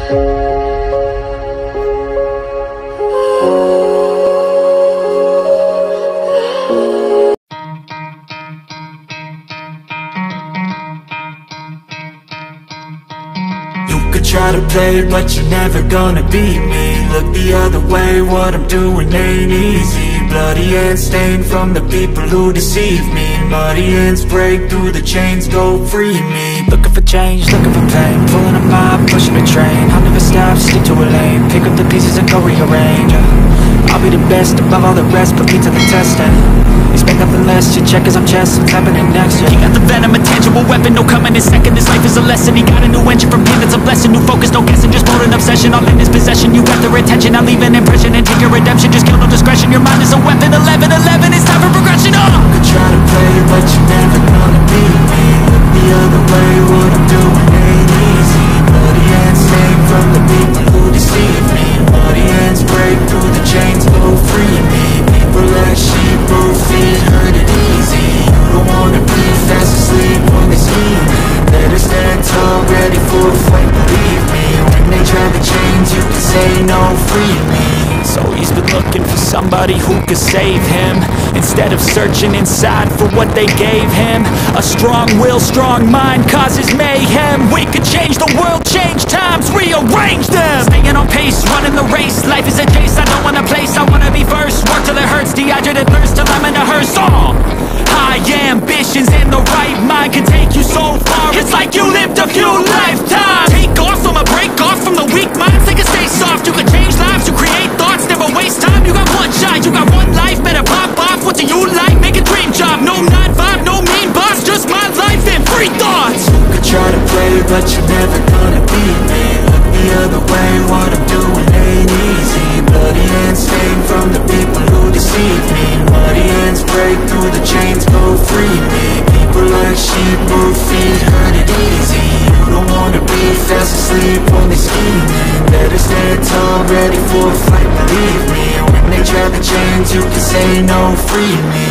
Try to play, but you're never gonna beat me. Look the other way, what I'm doing ain't easy. Bloody hands stained from the people who deceive me. Muddy hands break through the chains, go free me. Looking for change, looking for pain, pulling a mob, pushing a train. I'll never stop, stick to a lane, pick up the pieces and go rearrange. I'll be the best above all the rest, put me to the test and expect nothing less, your check as I'm chess, what's happening next, yeah. He got the venom, a tangible weapon, no coming in second. This life is a lesson, he got a new engine from pain that's a blessing. New focus, no guessing, just bold and obsession. All in his possession, you got their attention. I'll leave an impression and take your redemption. Just kill no discretion, your mind is a weapon. 11-11, it's time for progression, oh! You could try to play, but you're never gonna beat me. Look the other way, what I'm doing ain't easy. Bloody hands stained from the people who deceive me. Muddy hands break through the chains, go free me. People like sheep, move feet, hurt it easy. You don't wanna be fast asleep on the scheme. Better stand tall, ready for a fight, believe me. When they try to change, you can say no, free me. So he's been looking for somebody who could save him, instead of searching inside for what they gave him. A strong will, strong mind causes mayhem. We could change the world, change times, rearrange them. Staying on pace, running the race. Life is a chase, I don't want a place. I wanna be first, work till it hurts. Dehydrated thirst till I'm in a hearse. High ambitions and the right mind can take you so far. It's like you lived a few lifetimes. Take off from a break off from the weak minds. They can stay soft, you can change lives, you create thoughts. Never waste time, you got one shot, you got one life. Better pop off, what do you like? Make a dream job, no 9-5, no mean boss. Just my life and free thoughts. You could try to play, but you're never gonna beat me. Look the other way, what I'm doing ain't easy. Bloody hands stained from the people who deceive me. Muddy hands break through the chains, go free me. People like sheep, move feet, hurt it easy. You don't wanna be fast asleep on the scheming. Better stand tall, ready for a fight, believe me. When they try to change, you can say no, free me.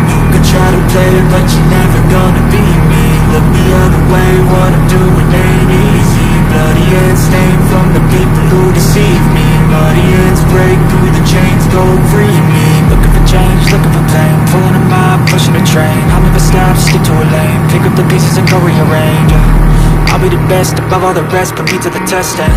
You could try to play, but you're never gonna beat me. Look the other way, what I'm doing ain't easy. Bloody hands stained from the people who deceive me. Muddy hands break through the chains, go free me. Looking for change, looking for pain, pulling a mob, pushing a train. I'll never stop, stick to a lane, pick up the pieces and go rearrange. I'll be the best above all the rest, put me to the test and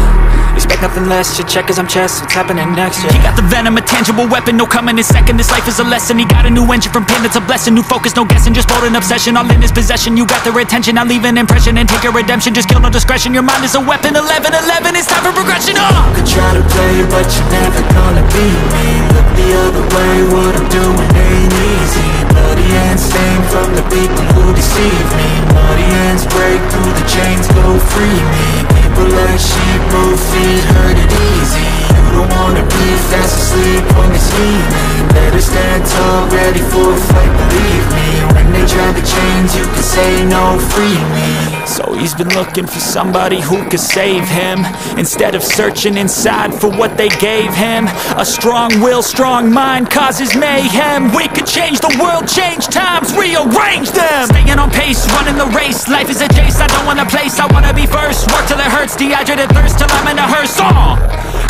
expect nothing less, your check as I'm chess, what's happening next, yeah. He got the venom, a tangible weapon, no coming in second. This life is a lesson, he got a new engine from pain that's a blessing. New focus, no guessing, just bold and obsession. All in his possession, you got their attention. I'll leave an impression and take your redemption. Just kill no discretion, your mind is a weapon. 11-11, it's time for progression, oh! You could try to play, but you're never gonna beat me. Look the other way, what I'm doing ain't easy. Bloody hands stained from the people who deceive me. Muddy hands break through the chains, go free me. People like sheep, move feet, hurt it easy. You don't wanna be fast asleep on the scheming. Better stand tall, ready for a fight, believe me. When they try to change, you can say no, free me. So he's been looking for somebody who could save him, instead of searching inside for what they gave him. A strong will, strong mind causes mayhem. We could change the world, change times, rearrange them. Staying on pace, running the race. Life is a chase, I don't want a place. I wanna be first, work till it hurts. Dehydrated thirst till I'm in a hearse.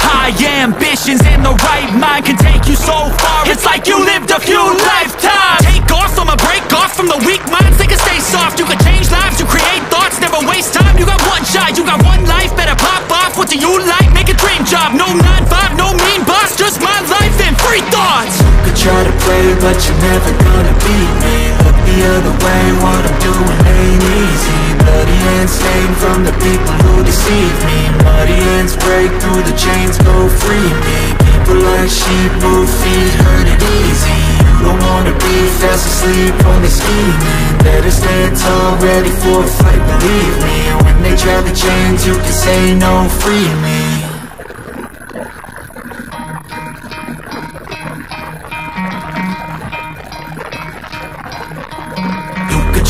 High ambitions and the right mind can take you so far. It's like you lived a few lifetimes. Take off from a break off from the weak minds. They can stay soft, you can change lives, you create thoughts. Never waste time, you got one shot, you got one life. Better pop off, what do you like? Make a dream job, no 9-5, no mean boss. Just my life and free thoughts. You could try to play, but you're never gonna beat me. Look the other way, what I'm doing ain't easy. Bloody hands stained from the people who deceive me. Muddy hands break through the chains, go free me. People like sheep, move feet, hurt it easy. You don't wanna be fast asleep on the scheming. Better stand tall, ready for a fight, believe me. When they try to change, you can say no, free me.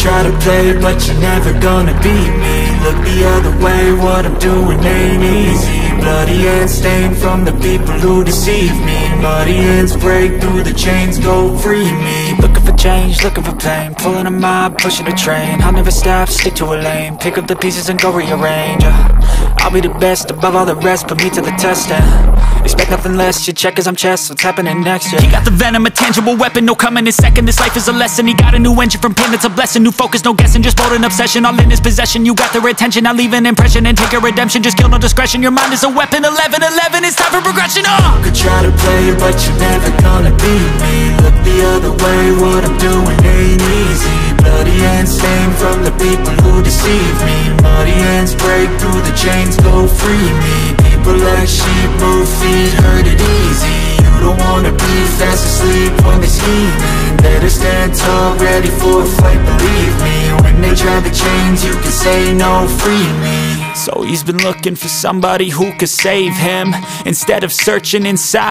Try to play, but you're never gonna beat me. Look the other way, what I'm doing ain't easy. Bloody hands stained from the people who deceive me. Muddy hands break through the chains, go free me. Looking for change, looking for pain, pulling a mob, pushing a train. I'll never stop, stick to a lane, pick up the pieces and go rearrange. I'll be the best above all the rest, put me to the test and expect nothing less, your check is I'm chess, what's happening next, yeah. He got the venom, a tangible weapon, no coming in second. This life is a lesson, he got a new engine from pain, it's a blessing. New focus, no guessing, just bold and obsession, all in his possession. You got their attention, I'll leave an impression and take a redemption. Just kill, no discretion, your mind is a weapon. 11-11, it's time for progression, You could try to play it, but you're never gonna beat me. Look the other way, what I'm doing ain't easy. Bloody hands stained from the people who deceive me. Muddy hands break through the chains, go free me. People like sheep move feet, hurt it easy. You don't wanna be fast asleep when they're scheming. Better stand tall, ready for a fight, believe me. When they try the chains, you can say no, free me. So he's been looking for somebody who could save him, instead of searching inside.